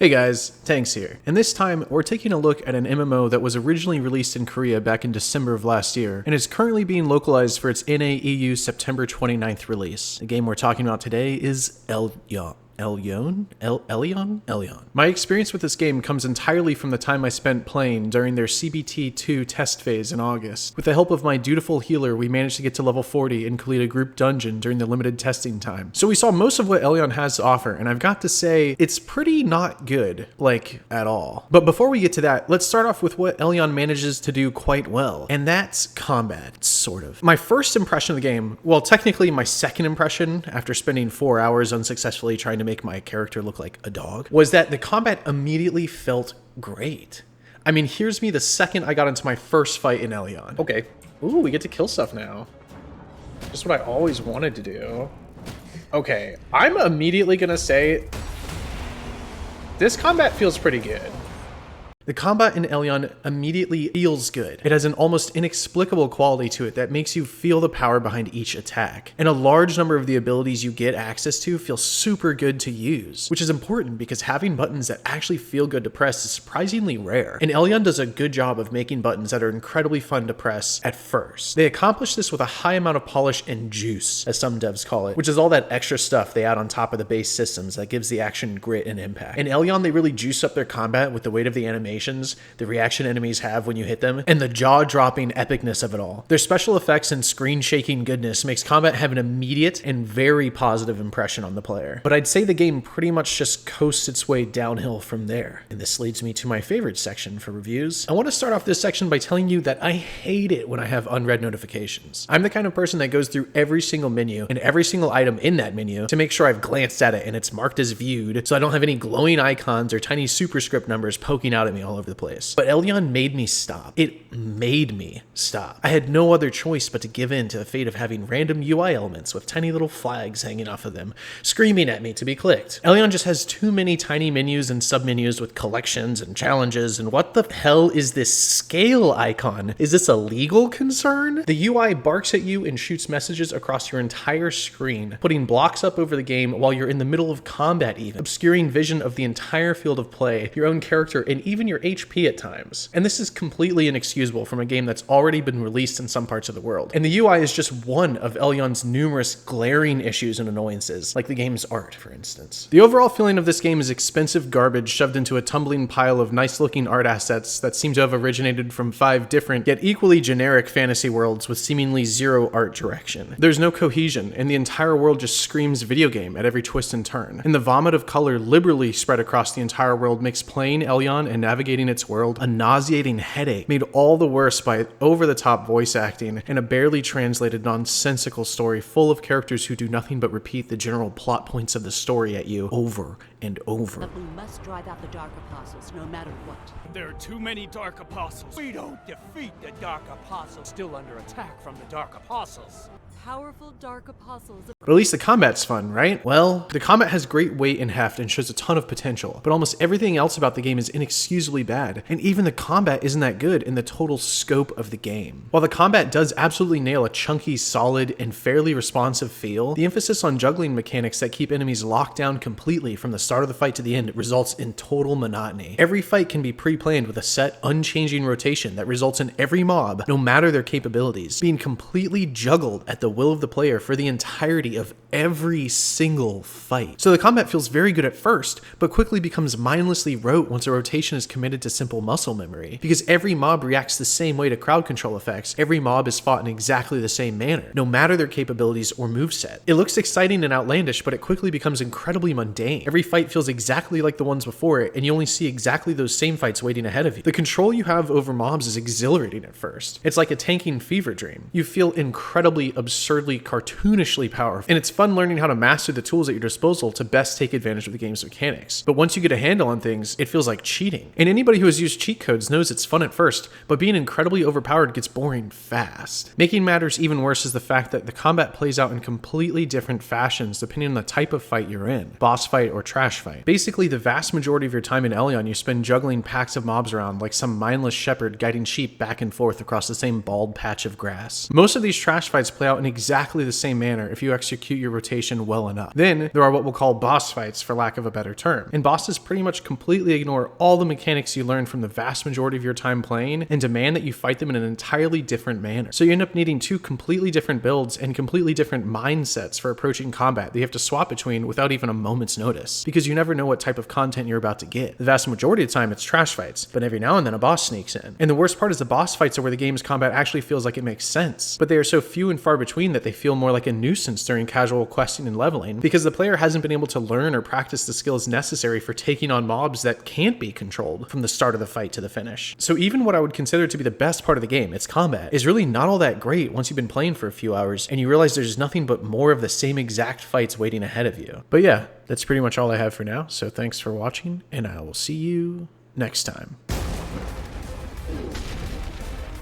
Hey guys, Tanks here, and this time we're taking a look at an MMO that was originally released in Korea back in December of last year, and is currently being localized for its NA EU September 29th release. The game we're talking about today is Elyon. Elyon? My experience with this game comes entirely from the time I spent playing during their CBT2 test phase in August. With the help of my dutiful healer, we managed to get to level 40 and complete a group dungeon during the limited testing time. So we saw most of what Elyon has to offer, and I've got to say, it's pretty not good, like, at all. But before we get to that, let's start off with what Elyon manages to do quite well, and that's combat, sort of. My first impression of the game, well, technically my second impression, after spending 4 hours unsuccessfully trying to make my character look like a dog, was that the combat immediately felt great. I mean, here's me the second I got into my first fight in Elyon. Okay. Ooh, we get to kill stuff now. Just what I always wanted to do. Okay, I'm immediately gonna say this combat feels pretty good. The combat in Elyon immediately feels good. It has an almost inexplicable quality to it that makes you feel the power behind each attack. And a large number of the abilities you get access to feel super good to use, which is important because having buttons that actually feel good to press is surprisingly rare. And Elyon does a good job of making buttons that are incredibly fun to press at first. They accomplish this with a high amount of polish and juice, as some devs call it, which is all that extra stuff they add on top of the base systems that gives the action grit and impact. In Elyon, they really juice up their combat with the weight of the animation, the reaction enemies have when you hit them, and the jaw-dropping epicness of it all. Their special effects and screen-shaking goodness makes combat have an immediate and very positive impression on the player. But I'd say the game pretty much just coasts its way downhill from there. And this leads me to my favorite section for reviews. I want to start off this section by telling you that I hate it when I have unread notifications. I'm the kind of person that goes through every single menu and every single item in that menu to make sure I've glanced at it and it's marked as viewed, so I don't have any glowing icons or tiny superscript numbers poking out at me all over the place. But Elyon made me stop. It made me stop. I had no other choice but to give in to the fate of having random UI elements with tiny little flags hanging off of them, screaming at me to be clicked. Elyon just has too many tiny menus and submenus with collections and challenges, and what the hell is this scale icon? Is this a legal concern? The UI barks at you and shoots messages across your entire screen, putting blocks up over the game while you're in the middle of combat even, obscuring vision of the entire field of play, your own character, and even your HP at times. And this is completely inexcusable from a game that's already been released in some parts of the world. And the UI is just one of Elyon's numerous glaring issues and annoyances, like the game's art, for instance. The overall feeling of this game is expensive garbage shoved into a tumbling pile of nice-looking art assets that seem to have originated from 5 different, yet equally generic fantasy worlds with seemingly zero art direction. There's no cohesion, and the entire world just screams video game at every twist and turn. And the vomit of color liberally spread across the entire world makes playing Elyon and navigating its world a nauseating headache, made all the worse by over-the-top voice acting and a barely translated nonsensical story full of characters who do nothing but repeat the general plot points of the story at you over and over. But we must drive out the Dark Apostles no matter what. There are too many Dark Apostles. We don't defeat the Dark Apostles. Still under attack from the Dark Apostles. Powerful Dark Apostles. But at least the combat's fun, right? Well, the combat has great weight and heft and shows a ton of potential, but almost everything else about the game is inexcusably bad, and even the combat isn't that good in the total scope of the game. While the combat does absolutely nail a chunky, solid, and fairly responsive feel, the emphasis on juggling mechanics that keep enemies locked down completely from the start of the fight to the end results in total monotony. Every fight can be pre-planned with a set, unchanging rotation that results in every mob, no matter their capabilities, being completely juggled at the will of the player for the entirety of every single fight. So the combat feels very good at first, but quickly becomes mindlessly rote once a rotation is committed to simple muscle memory. Because every mob reacts the same way to crowd control effects, every mob is fought in exactly the same manner, no matter their capabilities or moveset. It looks exciting and outlandish, but it quickly becomes incredibly mundane. Every fight feels exactly like the ones before it, and you only see exactly those same fights waiting ahead of you. The control you have over mobs is exhilarating at first. It's like a tanking fever dream. You feel incredibly absurdly cartoonishly powerful, and it's fun learning how to master the tools at your disposal to best take advantage of the game's mechanics. But once you get a handle on things, it feels like cheating. And anybody who has used cheat codes knows it's fun at first, but being incredibly overpowered gets boring fast. Making matters even worse is the fact that the combat plays out in completely different fashions depending on the type of fight you're in, boss fight or trash fight. Basically, the vast majority of your time in Elyon you spend juggling packs of mobs around like some mindless shepherd guiding sheep back and forth across the same bald patch of grass. Most of these trash fights play out in exactly the same manner if you execute your rotation well enough. Then there are what we'll call boss fights, for lack of a better term. And bosses pretty much completely ignore all the mechanics you learned from the vast majority of your time playing and demand that you fight them in an entirely different manner. So you end up needing two completely different builds and completely different mindsets for approaching combat that you have to swap between without even a moment's notice, because you never know what type of content you're about to get. The vast majority of the time it's trash fights, but every now and then a boss sneaks in. And the worst part is the boss fights are where the game's combat actually feels like it makes sense, but they are so few and far between that they feel more like a nuisance during casual questing and leveling, because the player hasn't been able to learn or practice the skills necessary for taking on mobs that can't be controlled from the start of the fight to the finish. So even what I would consider to be the best part of the game, its combat, is really not all that great once you've been playing for a few hours and you realize there's nothing but more of the same exact fights waiting ahead of you. But yeah, that's pretty much all I have for now, so thanks for watching, and I will see you next time.